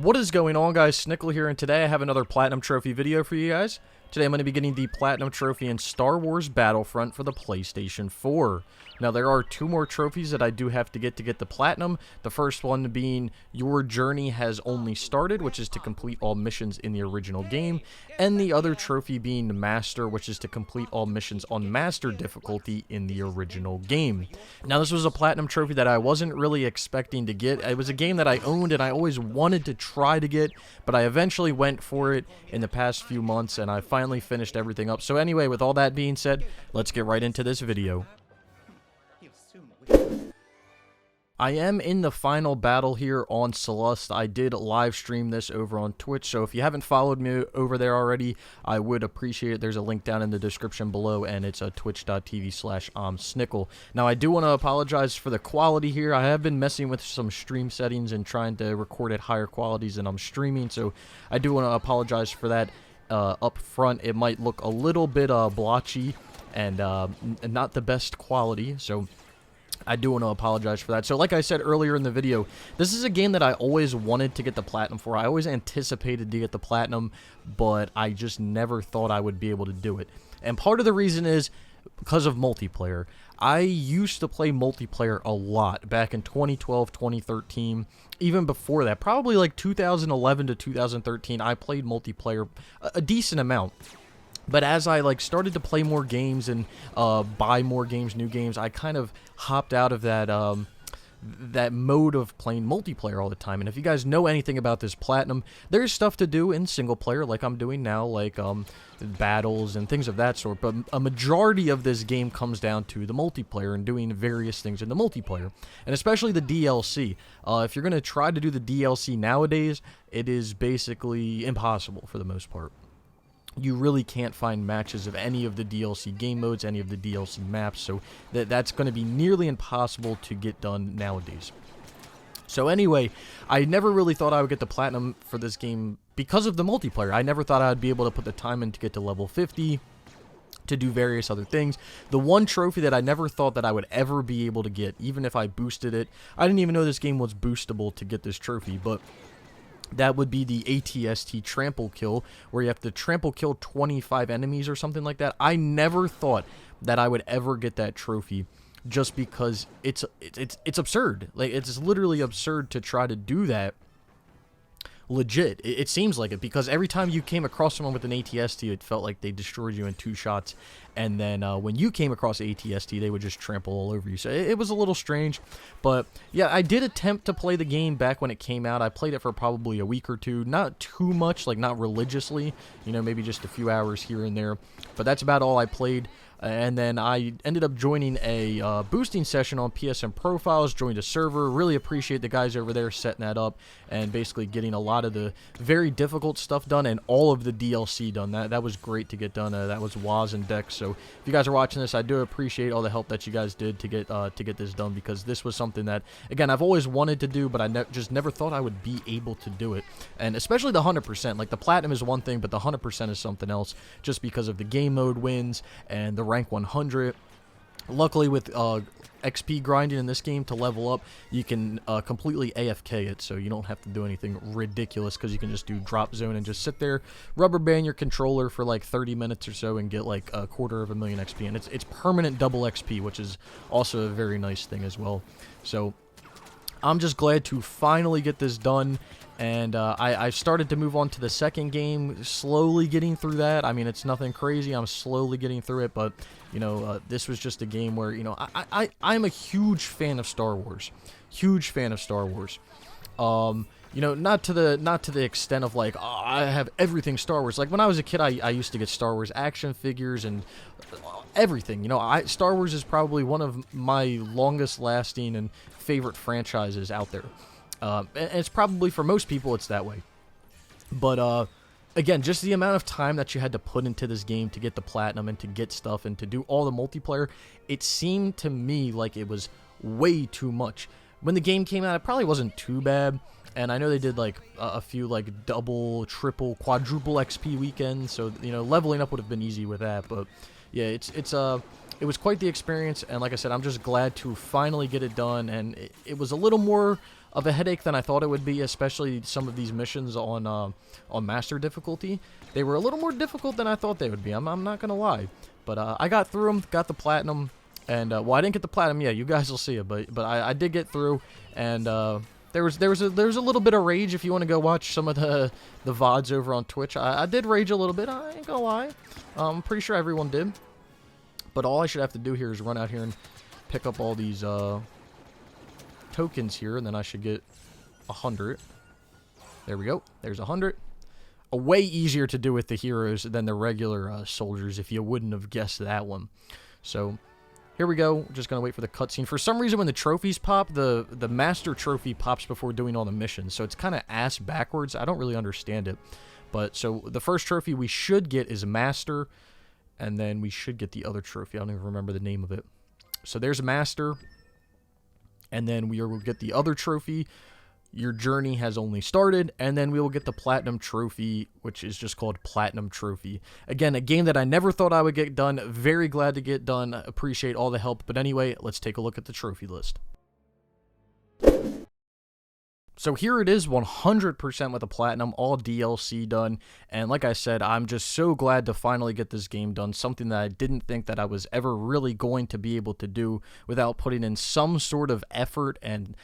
What is going on, guys? Snickel here, and today I have another Platinum Trophy video for you guys. Today I'm going to be getting the Platinum Trophy in Star Wars Battlefront for the PlayStation 4. Now, there are two more trophies that I do have to get the Platinum. The first one being Your Journey Has Only Started, which is to complete all missions in the original game. And the other trophy being Master, which is to complete all missions on Master difficulty in the original game. Now, this was a Platinum Trophy that I wasn't really expecting to get. It was a game that I owned and I always wanted to try to get, but I eventually went for it in the past few months, and I finally finished everything up. So anyway, with all that being said, let's get right into this video. I am in the final battle here on Celeste. I did live stream this over on Twitch, so if you haven't followed me over there already, I would appreciate it. There's a link down in the description below, and it's twitch.tv/Snickel. Now, I do want to apologize for the quality here. I have been messing with some stream settings and trying to record at higher qualities than I'm streaming, so I do want to apologize for that up front. It might look a little bit blotchy and not the best quality, so I do want to apologize for that. So like I said earlier in the video, this is a game that I always wanted to get the Platinum for. I always anticipated to get the Platinum, but I just never thought I would be able to do it. And part of the reason is because of multiplayer. I used to play multiplayer a lot back in 2012, 2013, even before that. Probably like 2011 to 2013, I played multiplayer a decent amount. But as I started to play more games and buy more games, new games, I kind of hopped out of that that mode of playing multiplayer all the time. And if you guys know anything about this Platinum, there's stuff to do in single player like I'm doing now, like battles and things of that sort. But a majority of this game comes down to the multiplayer and doing various things in the multiplayer, and especially the DLC. If you're going to try to do the DLC nowadays, it is basically impossible for the most part. You really can't find matches of any of the DLC game modes, any of the DLC maps, so that's going to be nearly impossible to get done nowadays. So anyway, I never really thought I would get the Platinum for this game because of the multiplayer. I never thought I'd be able to put the time in to get to level 50, to do various other things. The one trophy that I never thought that I would ever be able to get, even if I boosted it, I didn't even know this game was boostable to get this trophy, but that would be the ATST trample kill, where you have to trample kill 25 enemies or something like that. I never thought that I would ever get that trophy, just because it's absurd. Like, it's literally absurd to try to do that. Legit, it seems like it, because every time you came across someone with an ATST, it felt like they destroyed you in 2 shots, and then when you came across ATST, they would just trample all over you. So it was a little strange, but yeah, I did attempt to play the game back when it came out. I played it for probably a week or two, not too much, like not religiously, you know, maybe just a few hours here and there, but that's about all I played. And then I ended up joining a boosting session on PSN Profiles, joined a server. Really appreciate the guys over there setting that up and basically getting a lot of the very difficult stuff done and all of the DLC done. That was great to get done. That was Waz and Dex. So if you guys are watching this, I do appreciate all the help that you guys did to get this done, because this was something that, again, I've always wanted to do, but I just never thought I would be able to do it. And especially the 100%. Like, the Platinum is one thing, but the 100% is something else, just because of the game mode wins and the rank 100. Luckily, with XP grinding in this game to level up, you can completely AFK it, so you don't have to do anything ridiculous, because you can just do drop zone and just sit there, rubber band your controller for like 30 minutes or so and get like 250,000 XP, and it's permanent double XP, which is also a very nice thing as well. So I'm just glad to finally get this done. And I started to move on to the second game, slowly getting through that. I mean, it's nothing crazy. I'm slowly getting through it, but, you know, this was just a game where, you know, I'm a huge fan of Star Wars. Huge fan of Star Wars. You know, not to the extent of like, oh, I have everything Star Wars. Like, when I was a kid, I used to get Star Wars action figures and everything. You know, Star Wars is probably one of my longest lasting and favorite franchises out there. And it's probably, for most people, it's that way. But, again, just the amount of time that you had to put into this game to get the Platinum and to get stuff and to do all the multiplayer, it seemed to me like it was way too much. When the game came out, it probably wasn't too bad. And I know they did, like, a few, like, double, triple, quadruple XP weekends. So, you know, leveling up would have been easy with that. But, yeah, it's it was quite the experience, and like I said, I'm just glad to finally get it done, and it was a little more of a headache than I thought it would be, especially some of these missions on master difficulty. They were a little more difficult than I thought they would be. I'm not gonna lie, but I got through them, got the platinum, and well, I didn't get the platinum yet. You guys will see it, but I did get through, and there was a little bit of rage. If you want to go watch some of the VODs over on Twitch, I did rage a little bit. I ain't gonna lie. I'm pretty sure everyone did. But all I should have to do here is run out here and pick up all these tokens here, and then I should get 100. There we go. There's 100. A way easier to do with the heroes than the regular soldiers, if you wouldn't have guessed that one. So here we go. Just gonna wait for the cutscene. For some reason, when the trophies pop, the master trophy pops before doing all the missions, so it's kind of ass backwards. I don't really understand it. But so the first trophy we should get is master, and then we should get the other trophy. I don't even remember the name of it. So there's master, and then we will get the other trophy. Your journey has only started, and then we will get the platinum trophy, which is just called platinum trophy. Again, a game that I never thought I would get done. Very glad to get done. Appreciate all the help. But anyway, let's take a look at the trophy list. So here it is, 100% with the platinum, all DLC done, and like I said, I'm just so glad to finally get this game done, something that I didn't think that I was ever really going to be able to do without putting in some sort of effort and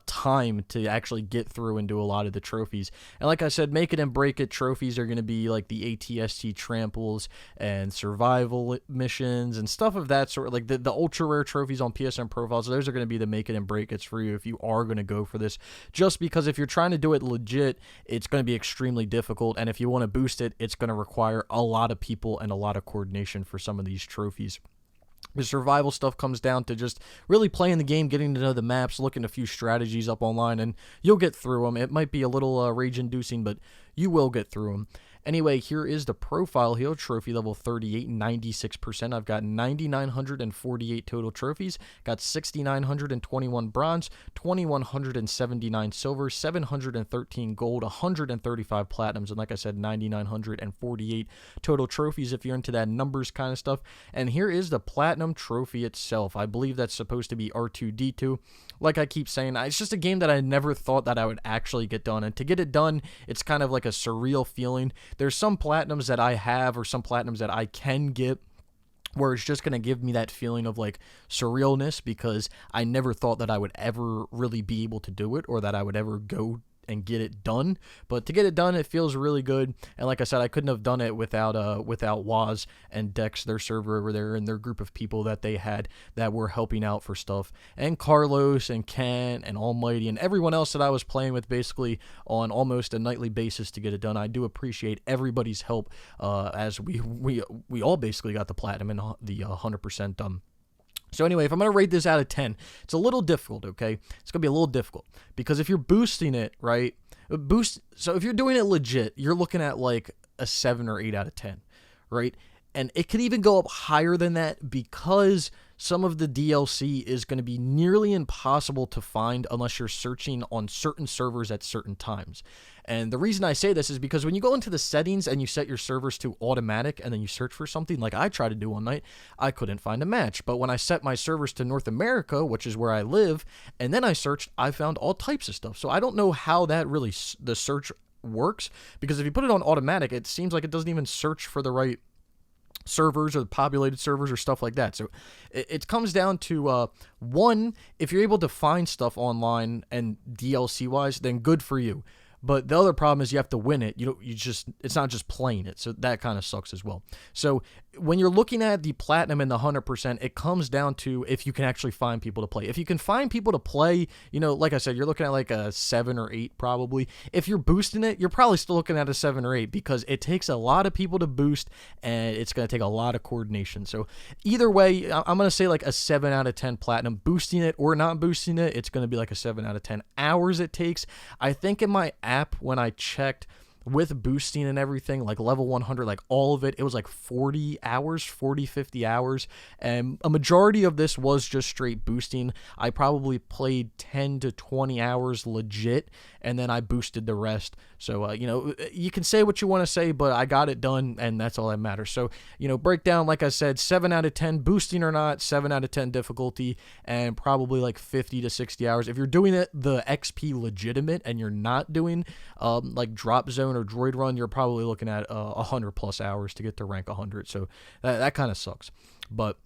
time to actually get through and do a lot of the trophies. And like I said, make it and break it trophies are going to be like the ATST tramples and survival missions and stuff of that sort, like the ultra rare trophies on PSN profiles. Those are going to be the make it and break it's for you if you are going to go for this, just because if you're trying to do it legit, it's going to be extremely difficult, and if you want to boost it, it's going to require a lot of people and a lot of coordination for some of these trophies. The survival stuff comes down to just really playing the game, getting to know the maps, looking a few strategies up online, and you'll get through them. It might be a little rage-inducing, but you will get through them. Anyway, here is the profile here, trophy level 38, 96%. I've got 9,948 total trophies, got 6,921 bronze, 2,179 silver, 713 gold, 135 platinums, and like I said, 9,948 total trophies if you're into that numbers kind of stuff. And here is the platinum trophy itself. I believe that's supposed to be R2-D2. Like I keep saying, it's just a game that I never thought that I would actually get done, and to get it done, it's kind of like a surreal feeling. There's some platinums that I have, or some platinums that I can get, where it's just going to give me that feeling of like surrealness, because I never thought that I would ever really be able to do it, or that I would ever go and get it done. But to get it done, it feels really good. And like I said, I couldn't have done it without Waz and Dex, their server over there, and their group of people that they had that were helping out for stuff, and Carlos and Kent and Almighty and everyone else that I was playing with basically on almost a nightly basis to get it done. I do appreciate everybody's help, as we all basically got the platinum and the 100% done. So anyway, if I'm going to rate this out of 10, it's a little difficult, okay? It's going to be a little difficult, because if you're boosting it, right, so if you're doing it legit, you're looking at like a 7 or 8 out of 10, right? And it could even go up higher than that, because some of the DLC is going to be nearly impossible to find unless you're searching on certain servers at certain times. And the reason I say this is because when you go into the settings and you set your servers to automatic and then you search for something, like I tried to do one night, I couldn't find a match. But when I set my servers to North America, which is where I live, and then I searched, I found all types of stuff. So I don't know how that really, the search works, because if you put it on automatic, it seems like it doesn't even search for the right servers or the populated servers or stuff like that. So it comes down to one, if you're able to find stuff online and DLC wise, then good for you. But the other problem is you have to win it. It's not just playing it. So that kind of sucks as well. So when you're looking at the platinum and the 100%, it comes down to if you can actually find people to play. If you can find people to play, like I said, you're looking at like a 7 or 8 probably. If you're boosting it, you're probably still looking at a 7 or 8, because it takes a lot of people to boost, and it's going to take a lot of coordination. So either way, I'm going to say like a 7 out of 10 platinum. Boosting it or not boosting it, it's going to be like a 7 out of 10 hours it takes. I think in my app, when I checked with boosting and everything, like level 100, like all of it, it was like 40 hours, 40, 50 hours. And a majority of this was just straight boosting. I probably played 10 to 20 hours legit, and then I boosted the rest. So, you can say what you want to say, but I got it done, and that's all that matters. So, breakdown, like I said, 7 out of 10 boosting or not, 7 out of 10 difficulty, and probably like 50 to 60 hours. If you're doing it the XP legitimate and you're not doing like drop zone or droid run, you're probably looking at 100 plus hours to get to rank 100. So that kind of sucks. But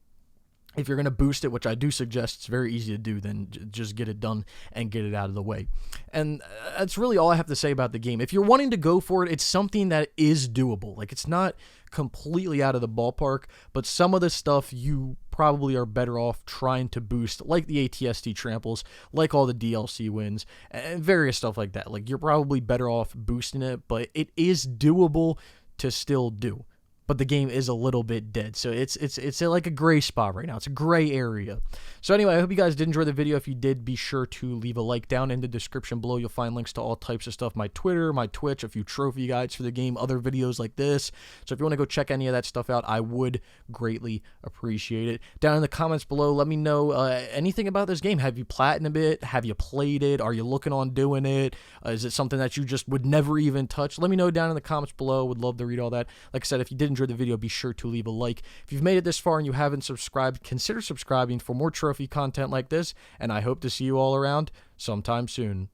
if you're going to boost it, which I do suggest, it's very easy to do, then just get it done and get it out of the way. And that's really all I have to say about the game. If you're wanting to go for it, it's something that is doable. Like, it's not completely out of the ballpark, but some of the stuff you probably are better off trying to boost, like the ATST tramples, like all the DLC wins, and various stuff like that. Like, you're probably better off boosting it, but it is doable to still do. But the game is a little bit dead. So it's like a gray spot right now. It's a gray area. So anyway, I hope you guys did enjoy the video. If you did, be sure to leave a like down in the description below. You'll find links to all types of stuff. My Twitter, my Twitch, a few trophy guides for the game, other videos like this. So if you want to go check any of that stuff out, I would greatly appreciate it. Down in the comments below, let me know anything about this game. Have you platinumed it? Have you played it? Are you looking on doing it? Is it something that you just would never even touch? Let me know down in the comments below. Would love to read all that. Like I said, if you did enjoy the video, be sure to leave a like. If you've made it this far and you haven't subscribed, consider subscribing for more trophy content like this, and I hope to see you all around sometime soon.